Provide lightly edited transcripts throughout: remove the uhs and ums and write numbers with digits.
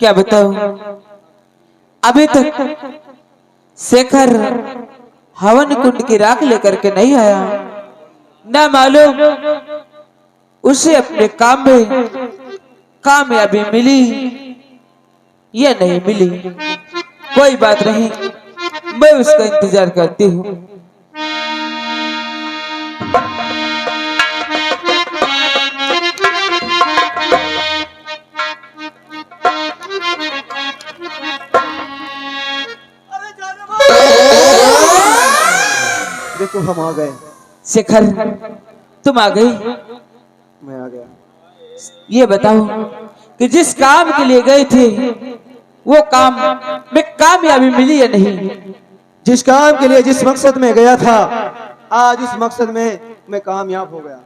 क्या बताऊं, अभी तक शेखर हवन कुंड की राख लेकर के नहीं आया। ना मालूम उसे अपने काम में कामयाबी मिली या नहीं मिली। कोई बात नहीं, मैं उसका इंतजार करती हूँ। देखो हम आ गए। शेखर, तुम आ गई। मैं आ गया। ये बताओ कि जिस काम के लिए गए थे वो काम में कामयाबी मिली या नहीं? जिस काम के लिए जिस मकसद में गया था, आज उस मकसद में मैं कामयाब हो गया।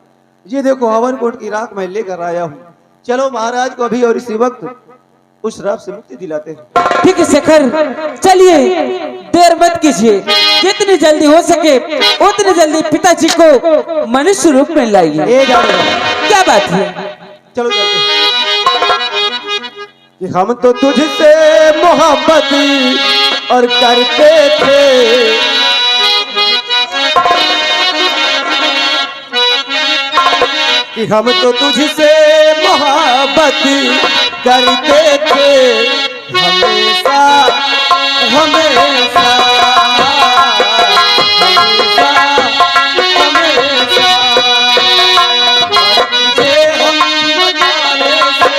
ये देखो हवन कुंड की राख मैं लेकर आया हूँ। चलो महाराज को अभी और इसी वक्त उस श्राप से मुक्ति दिलाते हैं। ठीक है शेखर, चलिए, देर मत कीजिए। जितनी जल्दी हो सके उतनी जल्दी पिताजी को मनुष्य रूप में लाइए। ये जा रहे हैं। क्या बात है? चलो चलते हैं। कि हम तो तुझसे मोहब्बत और करते थे, कि हम तो तुझसे मोहब्बत करते थे हमेशा हमेशा हमेशा हमेशा। तुझे हम बताने से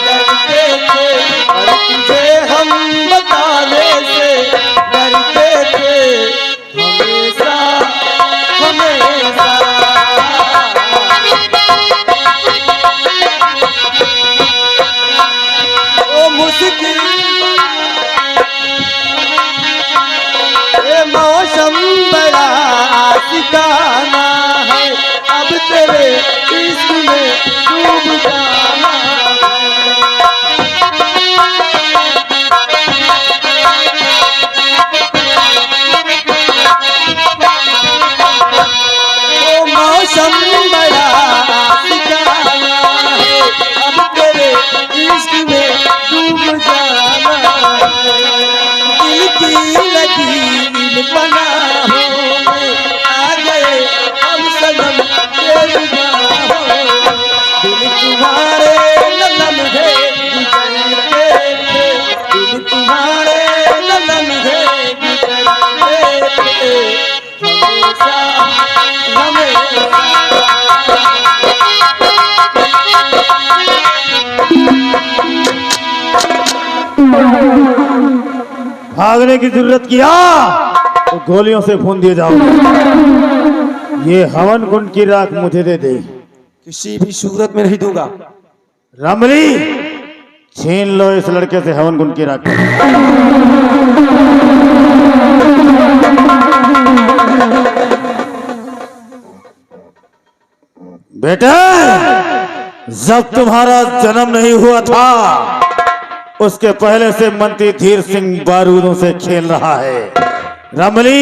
डरते थे, और तुझे हम बताने से डरते थे हमेशा हमेशा। ओ मुश्किल ये मौसम बड़ा ठिकाना है, अब तेरे इश्क में डूब जाना है। ओ मौसम बड़ा ठिकाना है, अब तेरे इश्क में डूब जाना है। दिल की लकीर पनाहों में आ गए हम सनम तेरी बाहों। दिल तुम्हारे लम्हे गुजरते थे, दिल तुम्हारे लम्हे गुजरते थे हमेशा हमेशा। भागने की जरूरत किया तो गोलियों से भून दिए जाओ। ये हवन कुंड की राख मुझे दे दे। किसी भी सूरत में नहीं दूंगा। रमली, छीन लो इस लड़के से हवन कुंड की राख। बेटा, जब तुम्हारा जन्म नहीं हुआ था उसके पहले से मंत्री धीर सिंह बारूदों से खेल रहा है। रमली,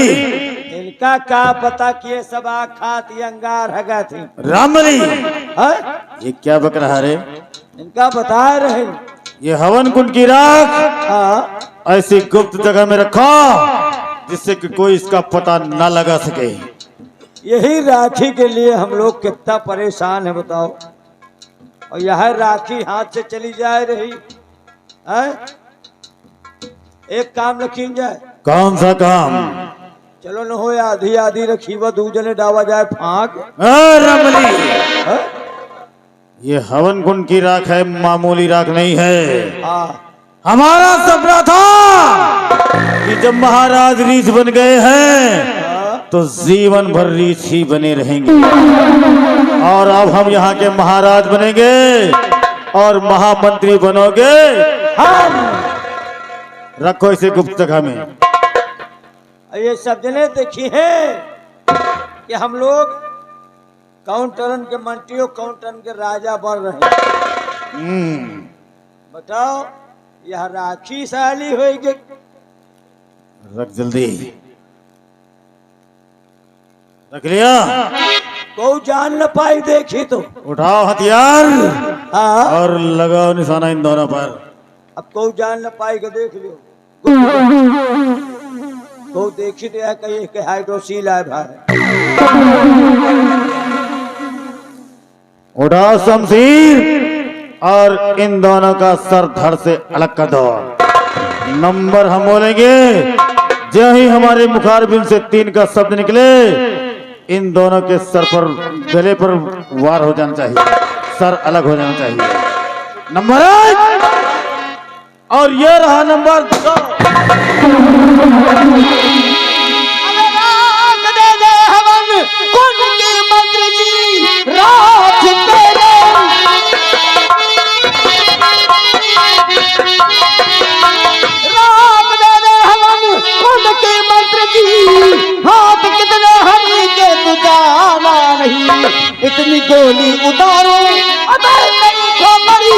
इनका क्या पता कि ये सब खाती अंगार हगा थी। रमली, हाँ? ये क्या बक रहा रे? इनका बता रहे। ये हवन कुंड की राख हाँ? ऐसी गुप्त जगह में रखो जिससे कि कोई इसका पता ना लगा सके। यही राखी के लिए हम लोग कितना परेशान है बताओ। और यह राखी हाथ से चली जा रही है। एक काम रखी जाए। कौन सा काम? चलो न हो आधी आधी रखी व दूजने डावा जाए फांक। रमली, हाँ? ये हवन कुंड की राख है, मामूली राख नहीं है। हाँ। हमारा सपना था कि जब महाराज रीछ बन गए हैं तो जीवन भर रीछ ही बने रहेंगे। और अब हम यहाँ के महाराज बनेंगे और महामंत्री बनोगे हम। रखो इसे गुप्त जगह में। ये सब जने देखी है कि हम लोग काउंटरन के मंत्रियों काउंटरन के राजा बन रहे हैं। बताओ यह राखी साली होगी। रख जल्दी, रख लिया। को जान न पाई देखी तो उठाओ हथियार हाँ। और लगाओ निशाना इन दोनों पर। अब कोई जान न पाएगा, देख लियो। को देखी तो है कहीं के हाइड्रोसील है भाई। उठाओ शमशीर और इन दोनों का सर धड़ से अलग कर दो। नंबर हम बोलेंगे, जो ही हमारे मुखारबिन से 3 का शब्द निकले, इन दोनों के सर पर, गले पर वार हो जाना चाहिए, सर अलग हो जाना चाहिए। नंबर 1 और ये रहा नंबर 2। इतनी गोली उतारो अबे नहीं तो मरी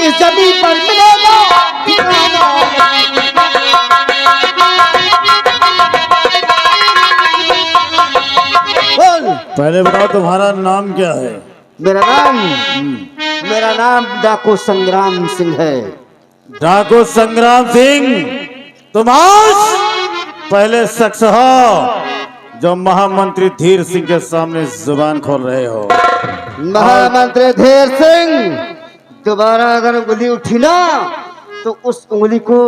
इस जमीन पर मिलेगा ठिकाना। बोल। पहले बताओ तुम्हारा नाम क्या है? मेरा नाम डाकू संग्राम सिंह है। डाकू संग्राम सिंह, तुम आज पहले शख्स हो जो महामंत्री धीर सिंह के सामने जुबान खोल रहे हो। महामंत्री धीर सिंह, दोबारा अगर उंगली उठी ना तो उस उंगली को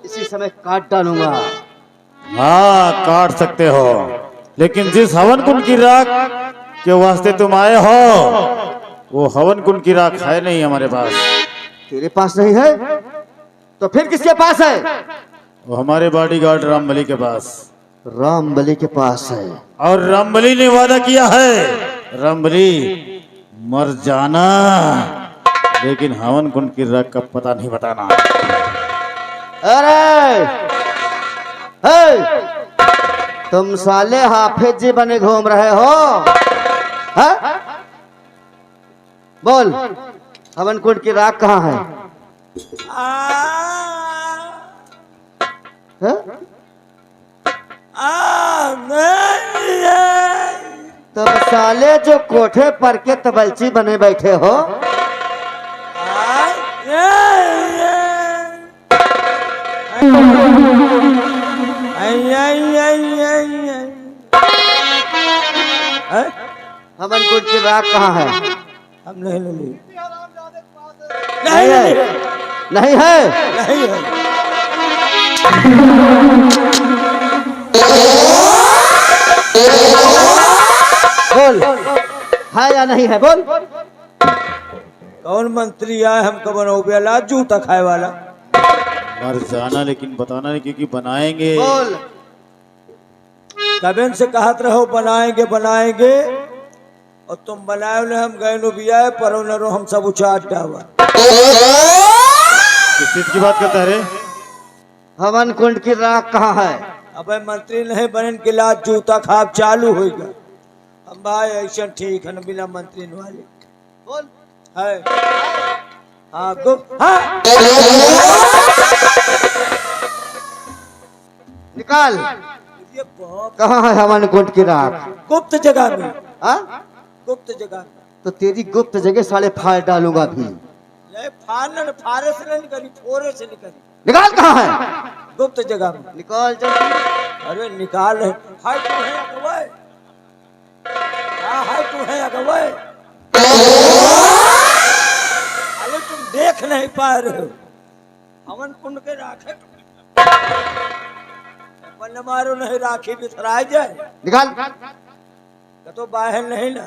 इसी समय काट डालूंगा। हाँ, काट सकते हो, लेकिन जिस हवन कुंड की राख के वास्ते तुम आए हो, वो हवन कुंड की राख है नहीं हमारे पास। तेरे पास नहीं है तो फिर किसके पास है? वो हमारे बॉडीगार्ड रामबली के पास। रामबली के पास है। और रामबली ने वादा किया है, रामबली मर जाना, लेकिन हवन कुंड की राख का पता नहीं बताना। अरे तुम साले हाफिज जी बने घूम रहे हो? हा? बोल, हवन कुंड की राख कहाँ है? हा? तुम साले जो कोठे पर के तबलची बने बैठे हो, हवन कुंड की राख कहाँ है? हम नहीं ले नहीं है, नहीं है, नहीं है। बोल, है या नहीं है? बोल। कौन मंत्री आए हमको बनोगे ला जूता खाए वाला? मर जाना, लेकिन बताना नहीं, क्योंकि बनाएंगे। बोल। कबेन से कहत रहो बनाएंगे बनाएंगे, और तुम बनाए न, हम गए नो भी आए पर न रो, हम सब उचाट डावा। किस चीज की बात करता है रे? हवन कुंड की राख कहाँ है? अबे मंत्री नहीं बने के लाज जूता खाब चालू होगा। हम भाई ऐसा ठीक है न, बिना मंत्री वाले। बोल। है हाँ गुप्त, हाँ निकाल। ये बहुत कहाँ है हवन कुंड की राख? गुप्त जगह में। हाँ? गुप्त जगह में। तो तेरी गुप्त जगह साले फाड़ डालूंगा भी। ये फाड़न फारे से नहीं करी, फोरे से नहीं करी। निकाल। कहाँ है? गुप्त जगह में। निकाल जल्दी। अरे निकाल है। हाय तू है अगवाए, हाय तू है अगवाए। अरे तुम देख नहीं पा रहे हो, हवन कुंड के राखे अपन मारो नहीं, राखी बिथराई जाए। निकाल। तो बाहर नहीं ना,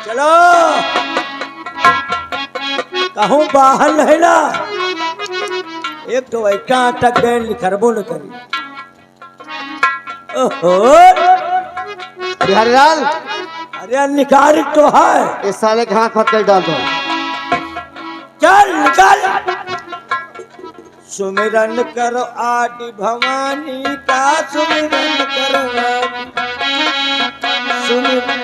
चलो कहूँ बाहर नहीं ना। एक तो ऐसा अटक गए निखरबो न करी। ओहो बिहारी लाल, अरे निकाल तो है, इस साले के हाथ पकड़ डाल दो। चल निकाल। सुमिरन करो आदि भवानी का, सुमिरन करो सुमिरन।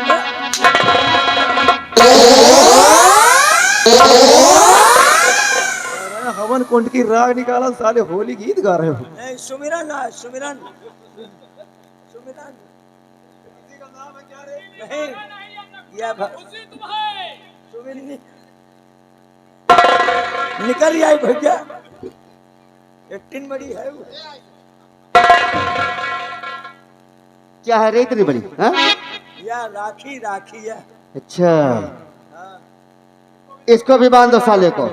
हवन कुंड की राख निकाला, साले होली गीत गा रहे हो। नहीं सुमिरन है, सुमिरन सुमिरन नहीं, यह सुमिरनी निकल आई भैया, एक्टिंग बड़ी है वो। क्या है रे इतनी बड़ी? हाँ? या राखी राखी है। अच्छा, इसको भी बांध दो साले को।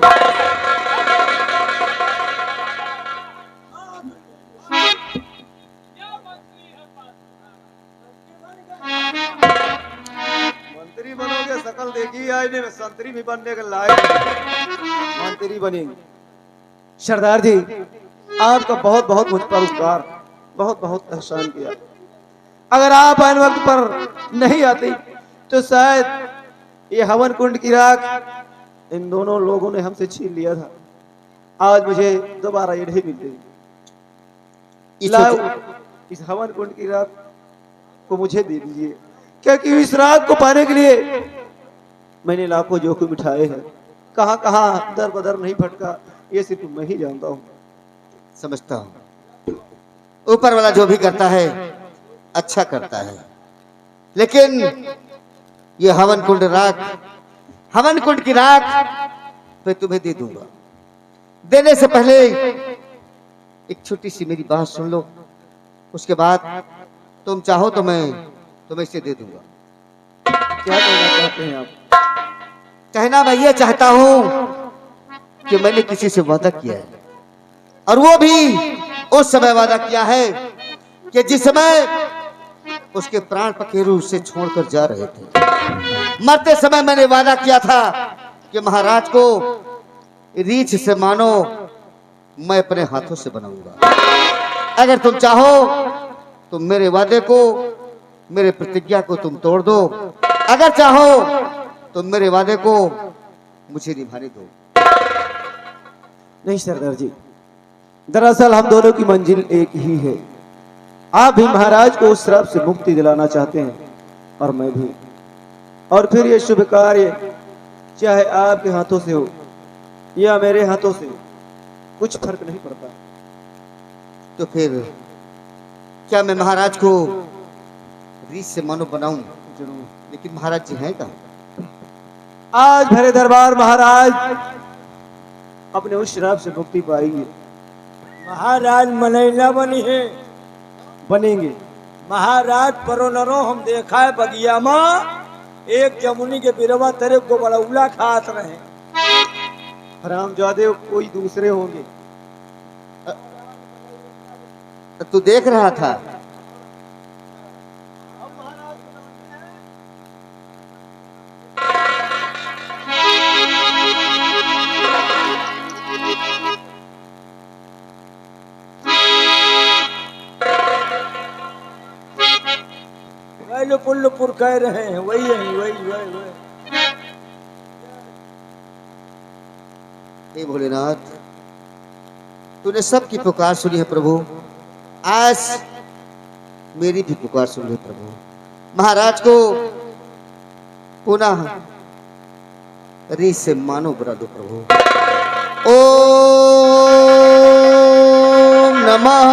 मंत्री बनोगे, शकल देखी आईने में, संतरी भी बनने के लायक नहीं। मंत्री बनेंगे। सरदार जी, आपका बहुत बहुत मुझ पर उपकार, बहुत बहुत एहसान किया। अगर आप आन वक्त पर नहीं आती तो शायद ये हवन कुंड की राख इन दोनों लोगों ने हमसे छीन लिया था। आज मुझे दोबारा ये नहीं मिलती। लाओ इस हवन कुंड की राख को मुझे दे दीजिए, क्योंकि इस राख को पाने के लिए मैंने लाखों जोखिम उठाए हैं। कहां कहां दर बदर नहीं भटका, ये सिर्फ मैं ही जानता हूँ। समझता हूँ ऊपर वाला जो भी करता है अच्छा करता है, लेकिन ये हवन कुंड राख, हवन कुंड की राख मैं तुम्हें दे दूंगा। देने से पहले एक छोटी सी मेरी बात सुन लो, उसके बाद तुम चाहो तो मैं तुम्हें इसे दे दूंगा। क्या कहना चाहते हैं आप? कहना मैं ये चाहता हूं कि मैंने किसी से वादा किया है, और वो भी उस समय वादा किया है कि जिस समय उसके प्राण पखेरु उसे छोड़कर जा रहे थे। मरते समय मैंने वादा किया था कि महाराज को रीछ से मानो मैं अपने हाथों से बनाऊंगा। अगर तुम चाहो तो मेरे वादे को, मेरे प्रतिज्ञा को तुम तोड़ दो। अगर चाहो तो मेरे वादे को मुझे निभाने दो। नहीं सरदार जी, दरअसल हम दोनों की मंजिल एक ही है। आप भी महाराज को उस श्राप से मुक्ति दिलाना चाहते हैं और मैं भी, और फिर ये शुभ कार्य चाहे आपके हाथों से हो या मेरे हाथों से, कुछ फर्क नहीं पड़ता। तो फिर क्या मैं महाराज को रीछ से मानो बनाऊं? जरूर। लेकिन महाराज जी हैं कहाँ? आज भरे दरबार महाराज अपने उस श्राप से मुक्ति पाएंगे, महाराज मनैला बनी है। बनेंगे। महाराज परोनरो हम देखा है बगिया में एक जमुनी के बिरवा तेरे को बड़ौला खात रहे। हरामजादे कोई दूसरे होंगे। तू देख रहा था? वही पुल्लपुर कह रहे हैं, वही है, वही वही वही। हे भोलेनाथ, तूने सबकी पुकार सुनी है प्रभु, आज मेरी भी पुकार सुन ले प्रभु। महाराज को पुनः रीछ से मानो बना दो प्रभु। ओम नमः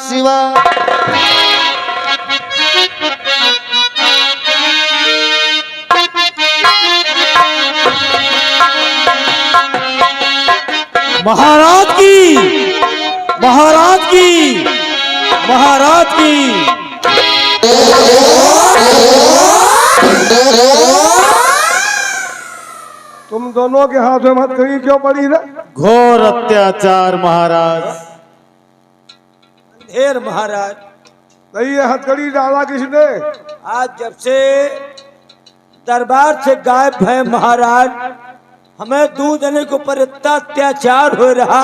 शिवाय। महाराज की, महाराज की, महाराज की। तुम दोनों के हाथ में हथकड़ी क्यों पड़ी ना? घोर अत्याचार महाराज। ढेर महाराज, नहीं, ये हथकड़ी डाला किसने? आज जब से दरबार से गायब है महाराज, हमें दू जने के ऊपर इतना अत्याचार हो रहा।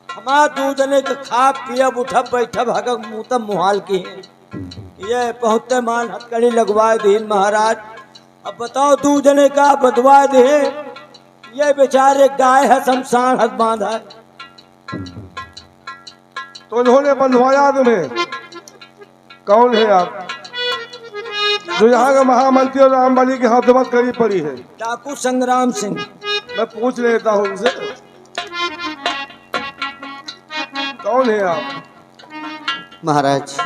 हमारा दू जने के खा पिया उठा बैठा भागा मुँह मुहाल की है। ये पहुँचते मान हथकड़ी लगवा दीन महाराज। अब बताओ दू जने का बदवा दे, ये बेचारे गाय है शमशान हद बांधा है। तो उन्होंने बंधवाया तुम्हें? कौन है आप? जो यहाँ का महामंत्री और रामबली के हाथों में हथकड़ी पड़ी है। डाकू संग्राम सिंह। मैं पूछ लेता हूँ उनसे, कौन है आप? महाराज,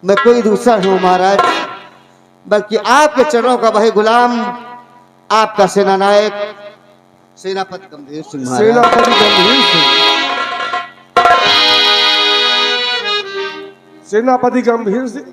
मैं कोई दूसरा हूँ महाराज, बल्कि आपके चरणों का वही गुलाम, आपका सेनानायक सेनापति गंभीर सिंह महाराज। सेनापति गंभीर सिंह। सेनापति गंभीर सिंह।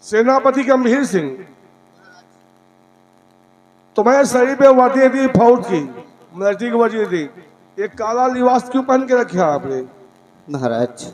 सेनापति गंभीर सिंह, तुम्हें शरीर पे वर्दी थी फौज की, मिलिट्री की वर्दी थी, एक काला लिबास क्यों पहन के रखा आपने? महाराज